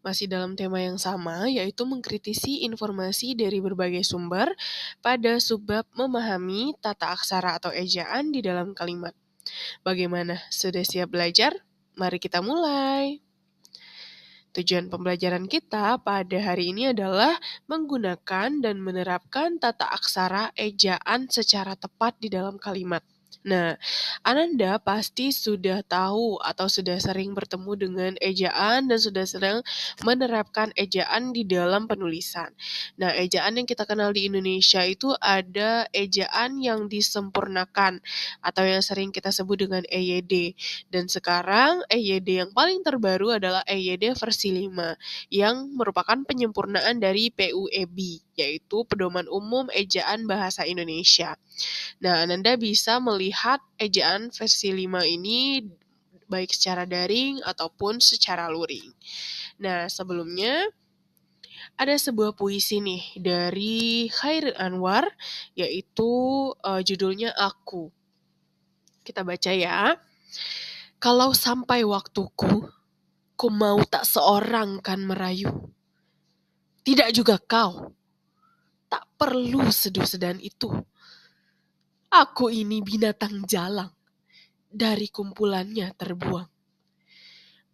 Masih dalam tema yang sama, yaitu mengkritisi informasi dari berbagai sumber pada subbab memahami tata aksara atau ejaan di dalam kalimat. Bagaimana? Sudah siap belajar? Mari kita mulai. Tujuan pembelajaran kita pada hari ini adalah menggunakan dan menerapkan tata aksara ejaan secara tepat di dalam kalimat. Nah, Ananda pasti sudah tahu atau sudah sering bertemu dengan ejaan dan sudah sering menerapkan ejaan di dalam penulisan. Nah, ejaan yang kita kenal di Indonesia itu ada ejaan yang disempurnakan atau yang sering kita sebut dengan EYD. Dan sekarang EYD yang paling terbaru adalah EYD versi 5 yang merupakan penyempurnaan dari PUEB, yaitu Pedoman Umum Ejaan Bahasa Indonesia. Nah, Ananda bisa melihat ejaan versi 5 ini baik secara daring ataupun secara luring. Nah, sebelumnya ada sebuah puisi nih dari Khairil Anwar, yaitu judulnya Aku. Kita baca ya. Kalau sampai waktuku, ku mau tak seorang kan merayu. Tidak juga kau, tak perlu seduh-sedan itu. Aku ini binatang jalang, dari kumpulannya terbuang.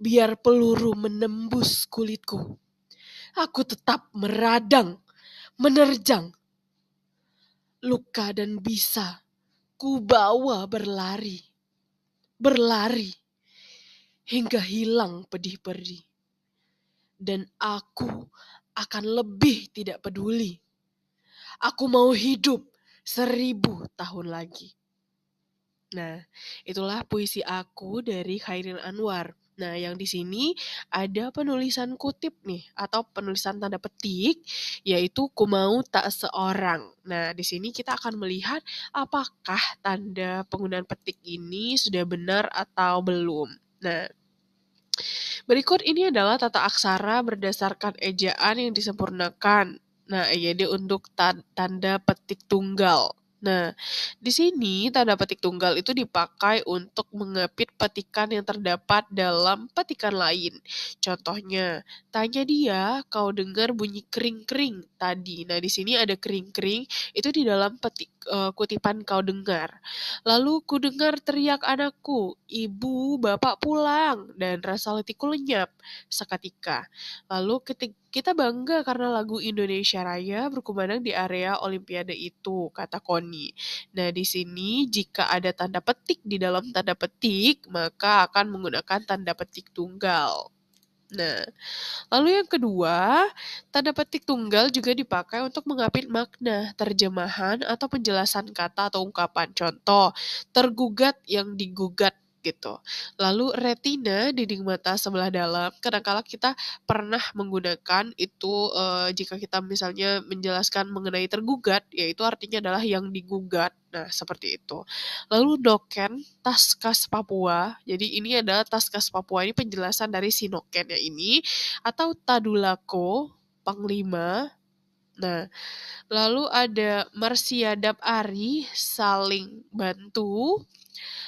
Biar peluru menembus kulitku, aku tetap meradang, menerjang. Luka dan bisa ku bawa berlari, berlari, hingga hilang pedih-perih. Dan aku akan lebih tidak peduli. Aku mau hidup 1000 tahun lagi. Nah, itulah puisi aku dari Khairil Anwar. Nah, yang di sini ada penulisan kutip nih, atau penulisan tanda petik, yaitu ku mau tak seorang. Nah, di sini kita akan melihat apakah tanda penggunaan petik ini sudah benar atau belum. Nah, berikut ini adalah tata aksara berdasarkan ejaan yang disempurnakan. Nah, EYD untuk tanda petik tunggal. Nah, di sini tanda petik tunggal itu dipakai untuk mengapit petikan yang terdapat dalam petikan lain. Contohnya, tanya dia, kau dengar bunyi kering-kering tadi. Nah, di sini ada kering-kering, itu di dalam kutipan kau dengar. Lalu ku dengar teriak anakku, ibu, bapak pulang, dan rasa letihku lenyap seketika. Lalu kita bangga karena lagu Indonesia Raya berkumandang di area Olimpiade itu, kata Koni. Nah, di sini jika ada tanda petik di dalam tanda petik, maka akan menggunakan tanda petik tunggal. Nah, lalu yang kedua, tanda petik tunggal juga dipakai untuk mengapit makna, terjemahan, atau penjelasan kata atau ungkapan. Contoh, tergugat yang digugat gitu. Lalu retina, dinding mata sebelah dalam, kadang-kala kita pernah menggunakan itu jika kita misalnya menjelaskan mengenai tergugat, yaitu artinya adalah yang digugat. Nah, seperti itu. Lalu doken, tas khas Papua. Jadi ini adalah tas khas Papua, ini penjelasan dari si nokennya ini, atau tadulako, panglima. Nah, lalu ada marsiadap ari, saling bantu.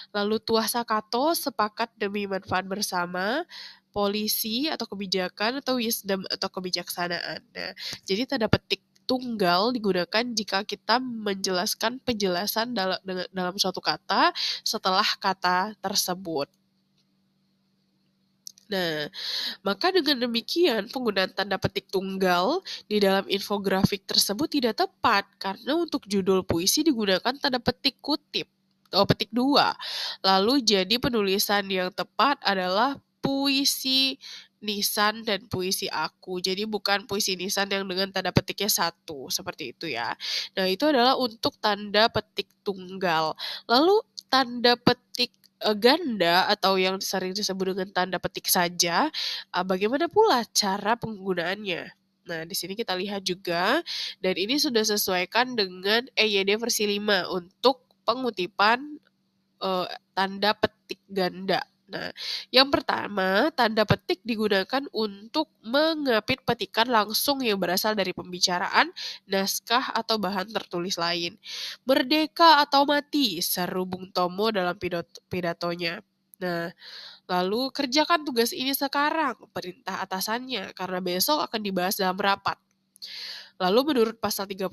Lalu tuah sakato, sepakat demi manfaat bersama. Polisi atau kebijakan, atau wisdom atau kebijaksanaan. Nah, jadi tanda petik tunggal digunakan jika kita menjelaskan penjelasan dalam suatu kata setelah kata tersebut. Nah, maka dengan demikian penggunaan tanda petik tunggal di dalam infografik tersebut tidak tepat karena untuk judul puisi digunakan tanda petik kutip atau petik 2. Lalu jadi penulisan yang tepat adalah puisi Nisan dan puisi aku. Jadi bukan puisi Nisan yang dengan tanda petiknya 1, seperti itu ya. Nah, itu adalah untuk tanda petik tunggal. Lalu tanda petik ganda atau yang sering disebut dengan tanda petik saja, bagaimana pula cara penggunaannya? Nah, di sini kita lihat juga, dan ini sudah sesuaikan dengan EYD versi 5 untuk pengutipan tanda petik ganda. Nah, yang pertama, tanda petik digunakan untuk mengapit petikan langsung yang berasal dari pembicaraan, naskah, atau bahan tertulis lain. Merdeka atau mati, seru Bung Tomo dalam pidatonya. Nah, lalu kerjakan tugas ini sekarang, perintah atasannya, karena besok akan dibahas dalam rapat. Lalu menurut pasal 31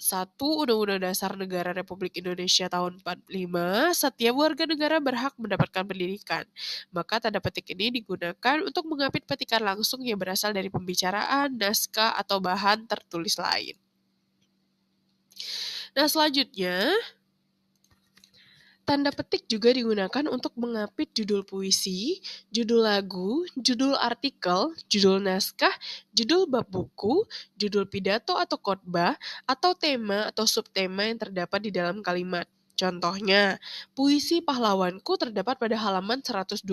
1 Undang-Undang Dasar Negara Republik Indonesia tahun 45, setiap warga negara berhak mendapatkan pendidikan. Maka tanda petik ini digunakan untuk mengapit petikan langsung yang berasal dari pembicaraan, naskah, atau bahan tertulis lain. Nah, selanjutnya, tanda petik juga digunakan untuk mengapit judul puisi, judul lagu, judul artikel, judul naskah, judul bab buku, judul pidato atau khotbah, atau tema atau subtema yang terdapat di dalam kalimat. Contohnya, puisi pahlawanku terdapat pada halaman 125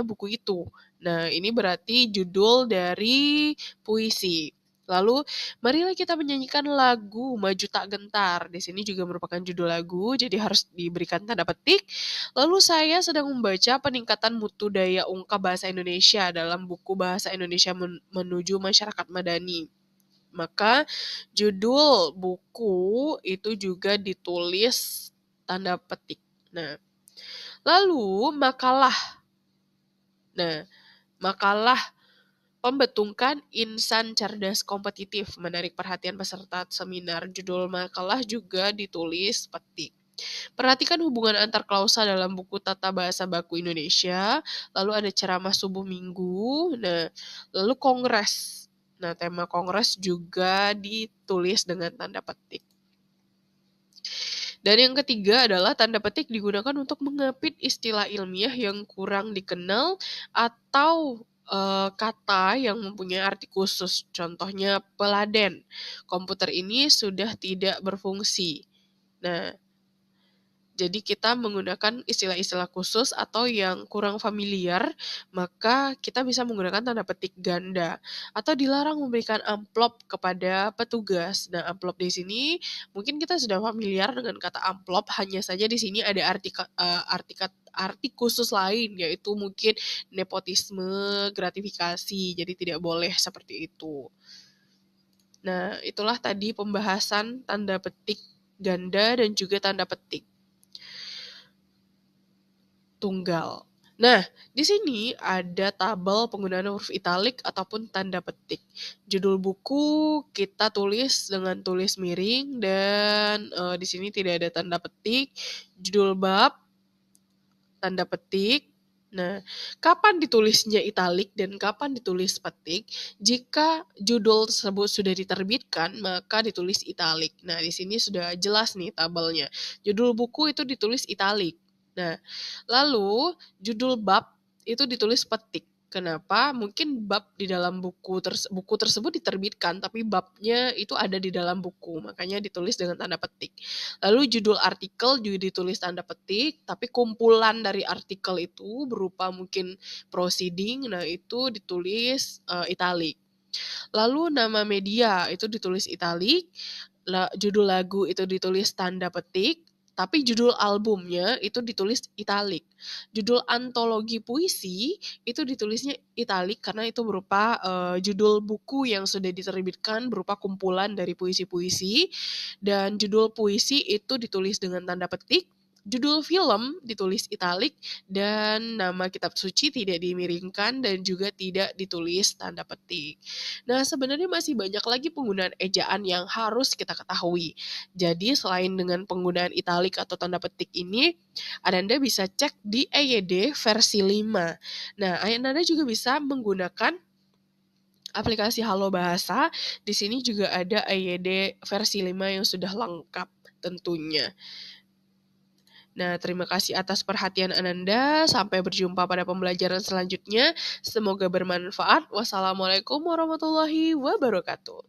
buku itu. Nah, ini berarti judul dari puisi. Lalu, marilah kita menyanyikan lagu Maju Tak Gentar. Di sini juga merupakan judul lagu, jadi harus diberikan tanda petik. Lalu saya sedang membaca peningkatan mutu daya ungkap bahasa Indonesia dalam buku Bahasa Indonesia Menuju Masyarakat Madani. Maka judul buku itu juga ditulis tanda petik. Nah, lalu makalah. Nah, makalah pembetungkan insan cerdas kompetitif menarik perhatian peserta seminar. Judul makalah juga ditulis petik. Perhatikan hubungan antar klausa dalam buku Tata Bahasa Baku Indonesia. Lalu ada ceramah subuh minggu. Nah, lalu kongres. Nah, tema kongres juga ditulis dengan tanda petik. Dan yang ketiga adalah tanda petik digunakan untuk mengapit istilah ilmiah yang kurang dikenal atau kata yang mempunyai arti khusus. Contohnya peladen. Komputer ini sudah tidak berfungsi. Nah, jadi kita menggunakan istilah-istilah khusus atau yang kurang familiar, maka kita bisa menggunakan tanda petik ganda. Atau dilarang memberikan amplop kepada petugas. Nah, amplop di sini mungkin kita sudah familiar dengan kata amplop, hanya saja di sini ada arti khusus lain, yaitu mungkin nepotisme, gratifikasi, jadi tidak boleh seperti itu. Nah, itulah tadi pembahasan tanda petik ganda dan juga tanda petik tunggal. Nah, di sini ada tabel penggunaan huruf italik ataupun tanda petik. Judul buku kita tulis dengan tulis miring dan di sini tidak ada tanda petik. Judul bab, tanda petik. Nah, kapan ditulisnya italik dan kapan ditulis petik? Jika judul tersebut sudah diterbitkan, maka ditulis italik. Nah, di sini sudah jelas nih tabelnya. Judul buku itu ditulis italik. Nah, lalu judul bab itu ditulis petik. Kenapa? Mungkin bab di dalam buku tersebut diterbitkan, tapi babnya itu ada di dalam buku, makanya ditulis dengan tanda petik. Lalu judul artikel juga ditulis tanda petik, tapi kumpulan dari artikel itu berupa mungkin proceeding, nah itu ditulis italik. Lalu nama media itu ditulis italik, judul lagu itu ditulis tanda petik, tapi judul albumnya itu ditulis italik. Judul antologi puisi itu ditulisnya italik karena itu berupa judul buku yang sudah diterbitkan berupa kumpulan dari puisi-puisi, dan judul puisi itu ditulis dengan tanda petik. Judul film ditulis italik dan nama kitab suci tidak dimiringkan dan juga tidak ditulis tanda petik. Nah, sebenarnya masih banyak lagi penggunaan ejaan yang harus kita ketahui. Jadi, selain dengan penggunaan italik atau tanda petik ini, Anda bisa cek di EYD versi 5. Nah, Anda juga bisa menggunakan aplikasi Halo Bahasa. Di sini juga ada EYD versi 5 yang sudah lengkap tentunya. Nah, terima kasih atas perhatian Ananda. Sampai berjumpa pada pembelajaran selanjutnya. Semoga bermanfaat. Wassalamualaikum warahmatullahi wabarakatuh.